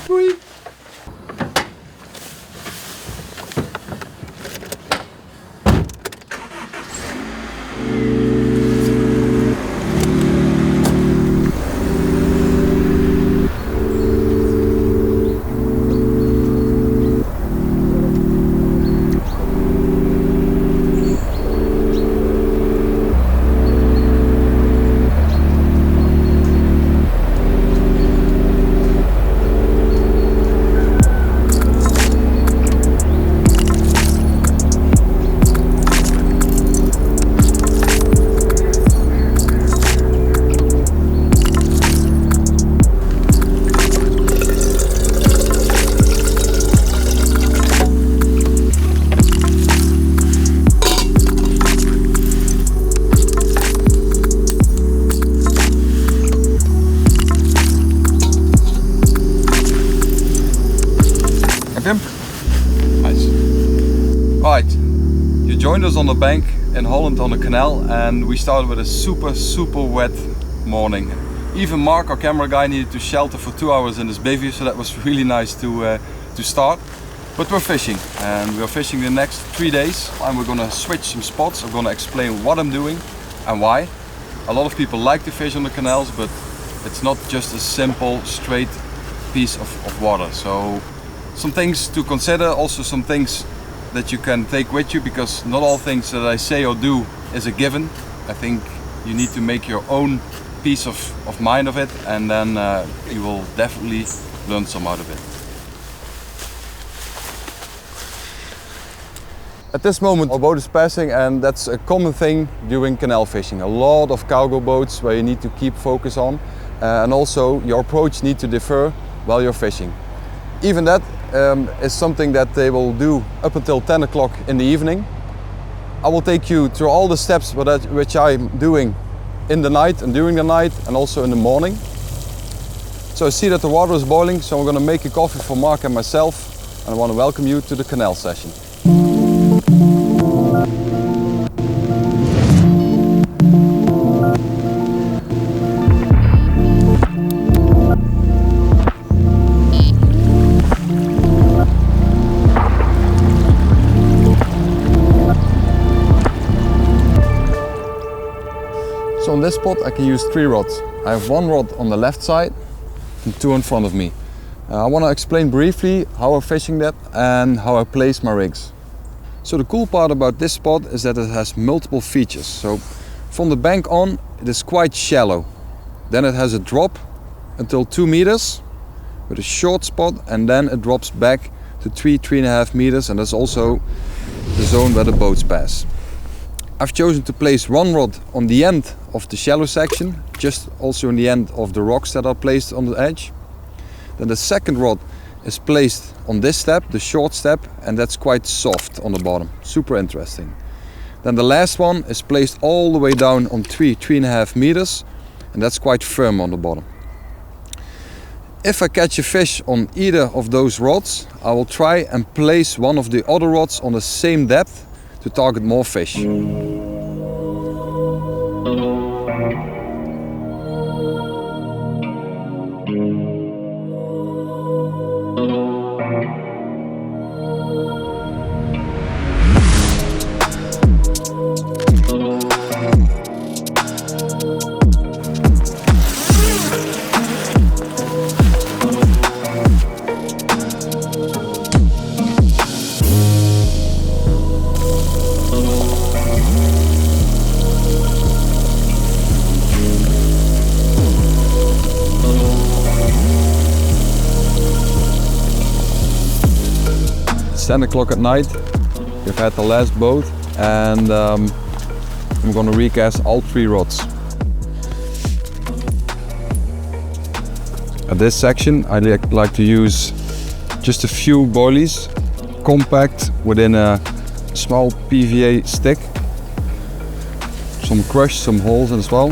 Doei! Nice. Right, you joined us on the bank in Holland on the canal, and we started with a super wet morning. Even Mark, our camera guy, needed to shelter for 2 hours in his bivvy, so that was really nice to start. But we're fishing, and we're fishing the next 3 days, and we're gonna switch some spots. I'm gonna explain what I'm doing and why. A lot of people like to fish on the canals, but it's not just a simple straight piece of water. So some things to consider, also some things that you can take with you, because not all things that I say or do is a given. I think you need to make your own peace of mind of it, and then you will definitely learn some out of it. At this moment our boat is passing, and that's a common thing during canal fishing. A lot of cargo boats where you need to keep focus on, and also your approach needs to differ while you're fishing. Even that is something that they will do up until 10 o'clock in the evening. I will take you through all the steps which I'm doing in the night and during the night, and also in the morning. So I see that the water is boiling, so I'm going to make a coffee for Mark and myself, and I want to welcome you to the canal session. So on this spot I can use 3 rods. I have 1 rod on the left side and 2 in front of me. I want to explain briefly how I'm fishing that and how I place my rigs. So the cool part about this spot is that it has multiple features. So from the bank on, it is quite shallow. Then it has a drop until 2 meters with a short spot, and then it drops back to 3.5 meters, and that's also the zone where the boats pass. I've chosen to place 1 rod on the end of the shallow section, just also in the end of the rocks that are placed on the edge. Then the second rod is placed on this step, the short step, and that's quite soft on the bottom, super interesting. Then the last one is placed all the way down on 3.5 meters, and that's quite firm on the bottom. If I catch a fish on either of those rods, I will try and place one of the other rods on the same depth to target more fish. It's 10 o'clock at night. We've had the last boat, and I'm going to recast all 3 rods. At this section I like to use just a few boilies, compact within a small PVA stick. Some crush, some holes as well.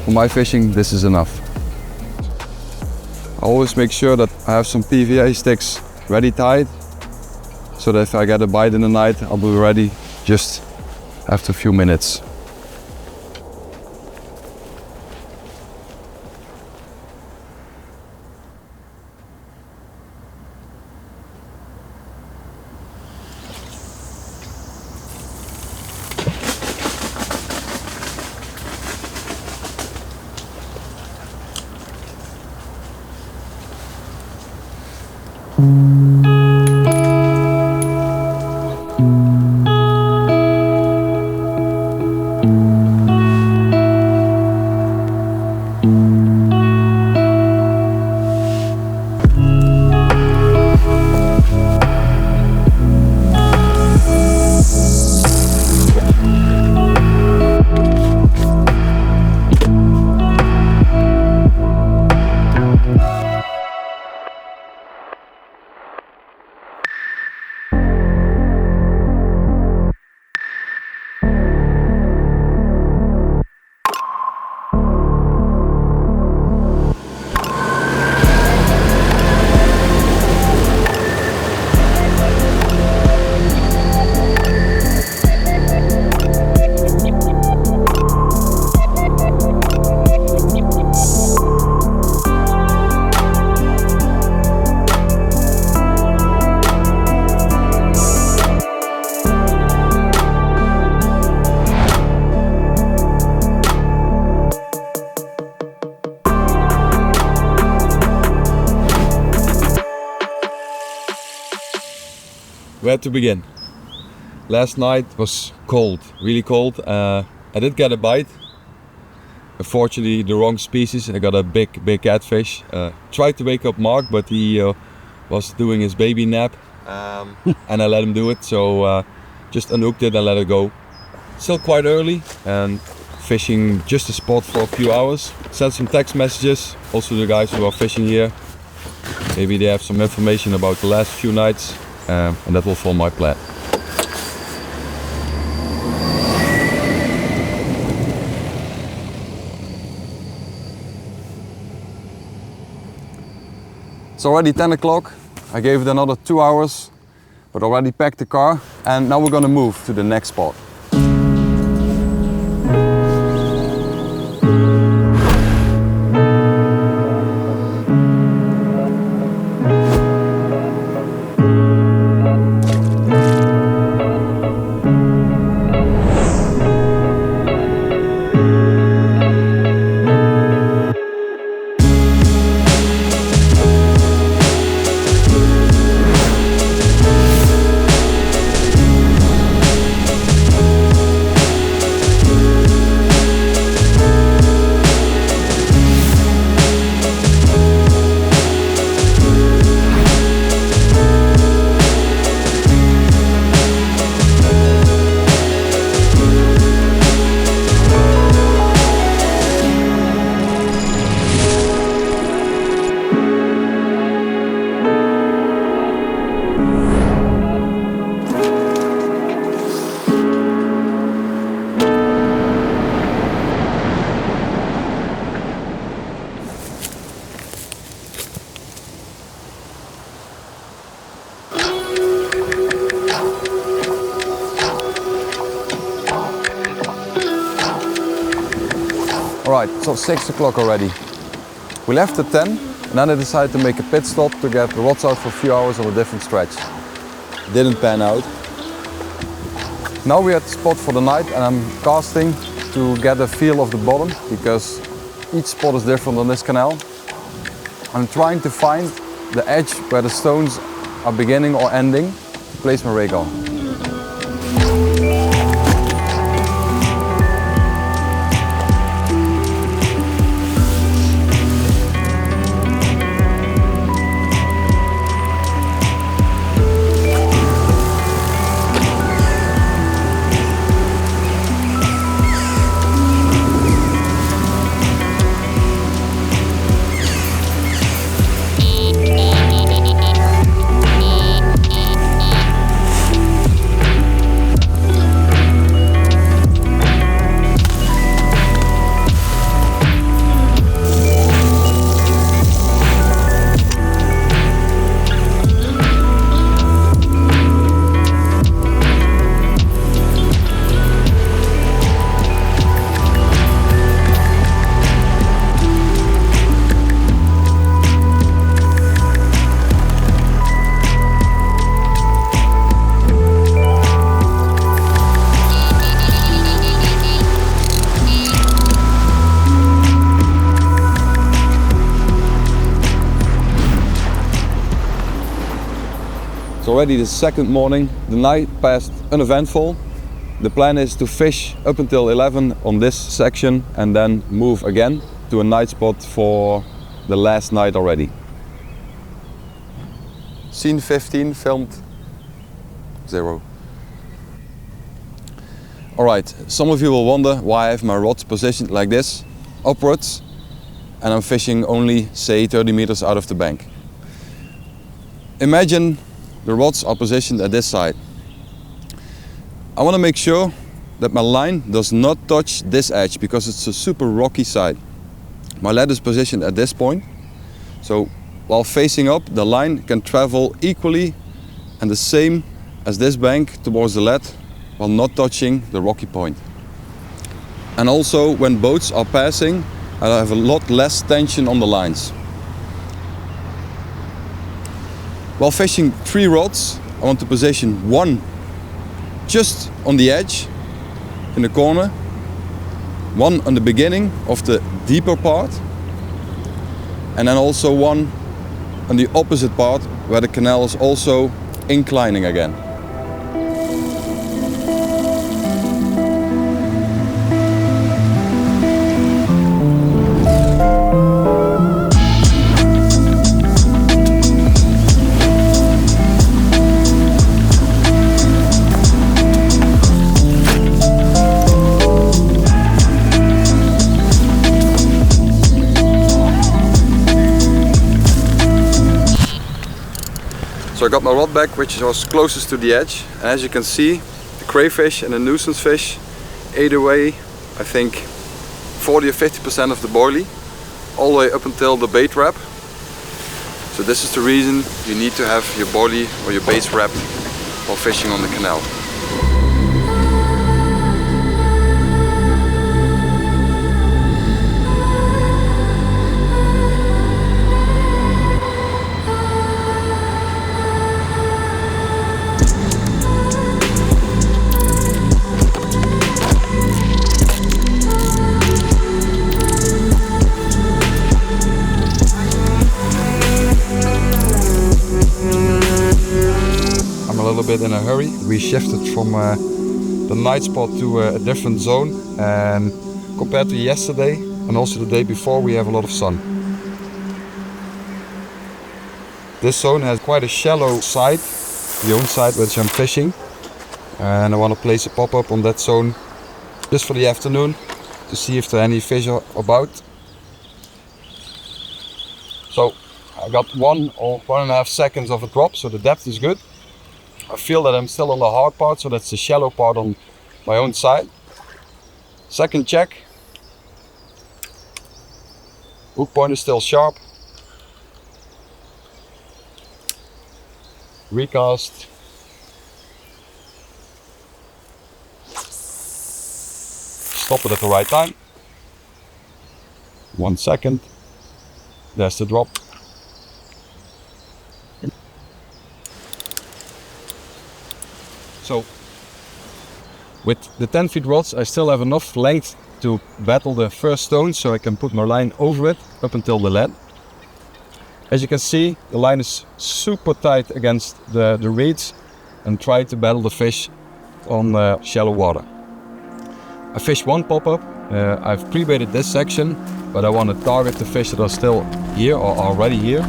For my fishing this is enough. I always make sure that I have some PVA sticks ready tied, so that if I get a bite in the night I'll be ready just after a few minutes. Where to begin? Last night was cold, really cold. I did get a bite. Unfortunately, the wrong species. I got a big catfish. Tried to wake up Mark, but he was doing his baby nap, and I let him do it. So just unhooked it and let it go. Still quite early and fishing just a spot for a few hours. Sent some text messages also to the guys who are fishing here. Maybe they have some information about the last few nights, and that will form my plan. It's already 10 o'clock. I gave it another 2 hours, but already packed the car, and now we're gonna move to the next spot. Alright, so 6 o'clock already. We left at 10 and then I decided to make a pit stop to get the rods out for a few hours on a different stretch. Didn't pan out. Now we're at the spot for the night and I'm casting to get a feel of the bottom because each spot is different on this canal. I'm trying to find the edge where the stones are beginning or ending to place my rig on. It's already the second morning. The night passed uneventful. The plan is to fish up until 11 on this section and then move again to a night spot for the last night already. Scene 15, filmed 0. Alright, some of you will wonder why I have my rods positioned like this, upwards, and I'm fishing only, say, 30 meters out of the bank. Imagine the rods are positioned at this side. I want to make sure that my line does not touch this edge because it's a super rocky side. My lead is positioned at this point, so while facing up, the line can travel equally and the same as this bank towards the lead while not touching the rocky point. And also when boats are passing, I have a lot less tension on the lines. While fishing 3 rods, I want to position one just on the edge in the corner, one on the beginning of the deeper part, and then also one on the opposite part where the canal is also inclining again. So I got my rod back, which was closest to the edge, and as you can see, the crayfish and the nuisance fish ate away, I think 40 or 50% of the boilie, all the way up until the bait wrap. So this is the reason you need to have your boilie or your baits wrapped while fishing on the canal. A little bit in a hurry. We shifted from the night spot to a different zone, and compared to yesterday and also the day before, we have a lot of sun. This zone has quite a shallow side, the own side which I'm fishing, and I want to place a pop-up on that zone just for the afternoon to see if there are any fish about. So I got 1 or 1.5 seconds of a drop, so the depth is good. I feel that I'm still on the hard part, so that's the shallow part on my own side. Second check. Hook point is still sharp. Recast. Stop it at the right time. 1 second. There's the drop. So with the 10 feet rods, I still have enough length to battle the first stone, so I can put my line over it up until the lead. As you can see, the line is super tight against the reeds and try to battle the fish on shallow water. I fished 1 pop-up. I've pre-baited this section, but I want to target the fish that are still here or already here.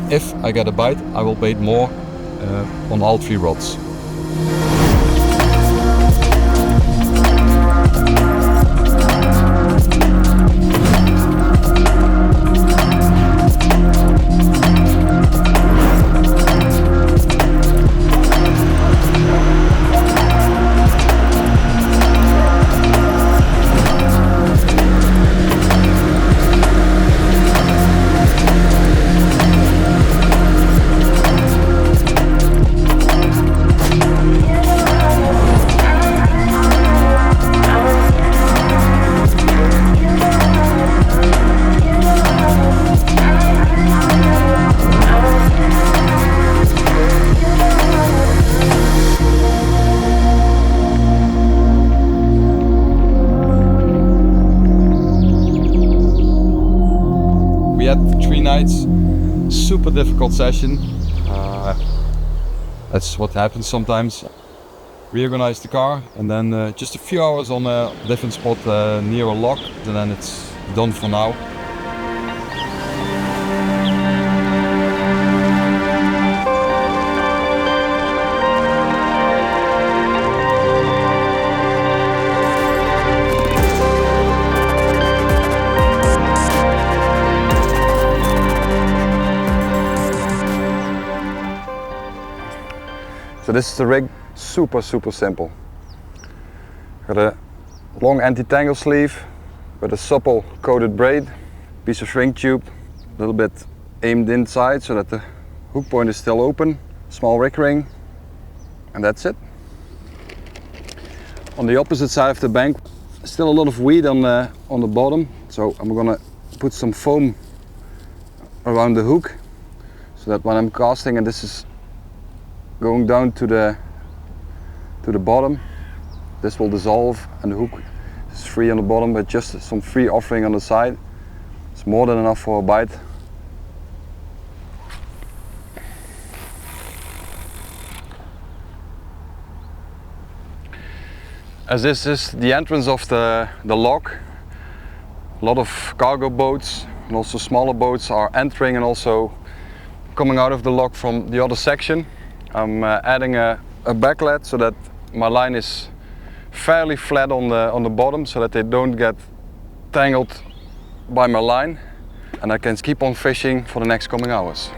If I get a bite, I will bait more on all 3 rods. We had 3 nights, super difficult session. That's what happens sometimes. Reorganized the car and then just a few hours on a different spot near a lock, and then it's done for now. So this is the rig, super simple. Got a long anti-tangle sleeve with a supple coated braid, piece of shrink tube, a little bit aimed inside so that the hook point is still open, small rig ring, and that's it. On the opposite side of the bank, still a lot of weed on the bottom, so I'm gonna put some foam around the hook so that when I'm casting and this is going down to the bottom, this will dissolve and the hook is free on the bottom, but just some free offering on the side. It's more than enough for a bite. As this is the entrance of the lock, a lot of cargo boats and also smaller boats are entering and also coming out of the lock from the other section. I'm adding a backlet so that my line is fairly flat on the bottom so that they don't get tangled by my line, and I can keep on fishing for the next coming hours.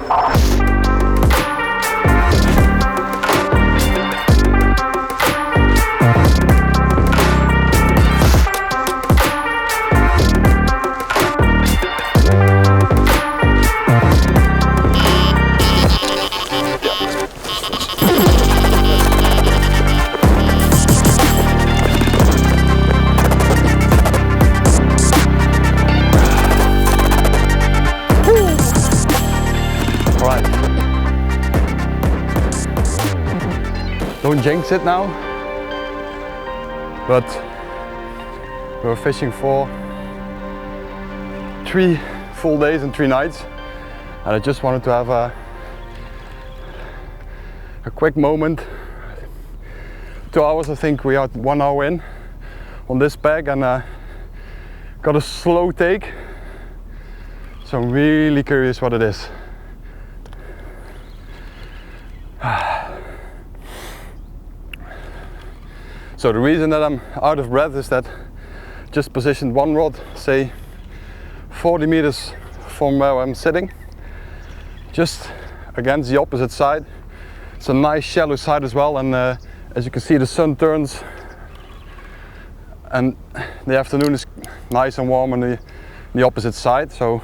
don't jinx it now, but we were fishing for 3 full days and 3 nights, and I just wanted to have a quick moment. 2 hours, I think we are 1 hour in on this bag, and got a slow take, so I'm really curious what it is. So the reason that I'm out of breath is that I just positioned one rod, say 40 meters from where I'm sitting, just against the opposite side. It's a nice shallow side as well, and as you can see, the sun turns and the afternoon is nice and warm on the opposite side. So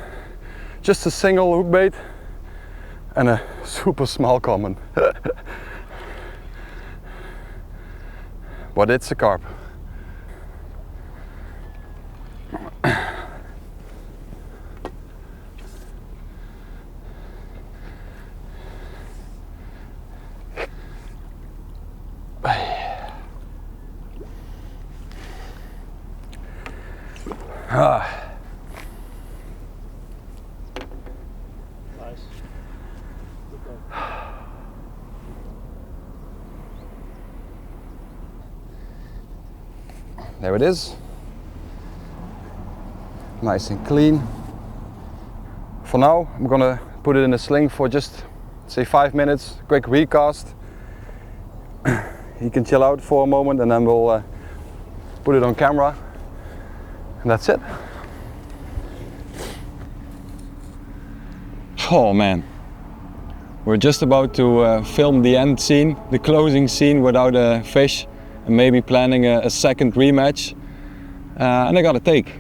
just a single hook bait and a super small common. But it's a carp. Nice. There it is. Nice and clean. For now, I'm gonna put it in a sling for just, say, 5 minutes, quick recast. He can chill out for a moment, and then we'll put it on camera, and that's it. Oh man, we're just about to film the end scene, the closing scene without a fish, and maybe planning a second rematch, and I got a take.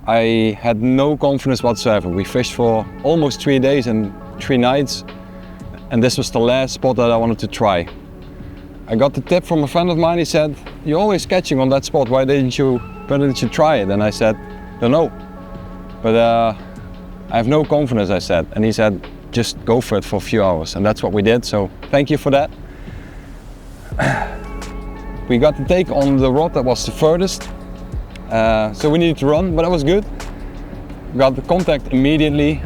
I had no confidence whatsoever. We fished for almost 3 days and 3 nights, and this was the last spot that I wanted to try. I got the tip from a friend of mine. He said, "You're always catching on that spot, why didn't you try it?" And I said, "Don't know, but I have no confidence," I said. And he said, "Just go for it for a few hours," and that's what we did, so thank you for that. We got the take on the rod that was the furthest, so we needed to run, but that was good. Got the contact immediately.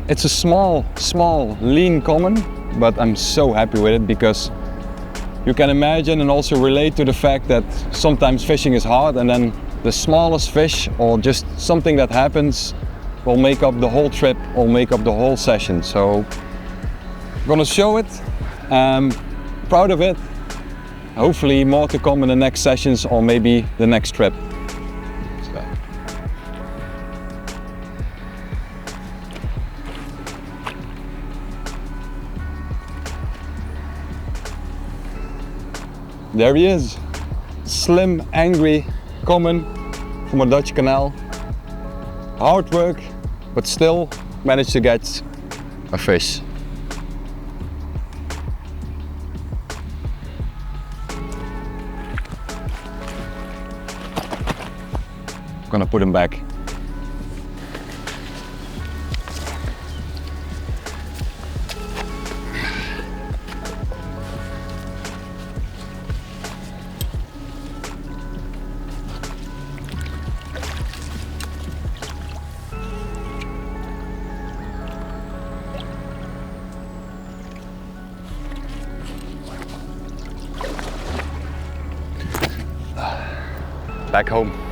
It's a small, lean common, but I'm so happy with it, because you can imagine and also relate to the fact that sometimes fishing is hard, and then the smallest fish or just something that happens will make up the whole trip or make up the whole session. So I'm gonna show it. Proud of it. Hopefully more to come in the next sessions or maybe the next trip. So. There he is. Slim, angry, common from a Dutch canal. Hard work, but still managed to get a fish. Gonna put him back. Back home.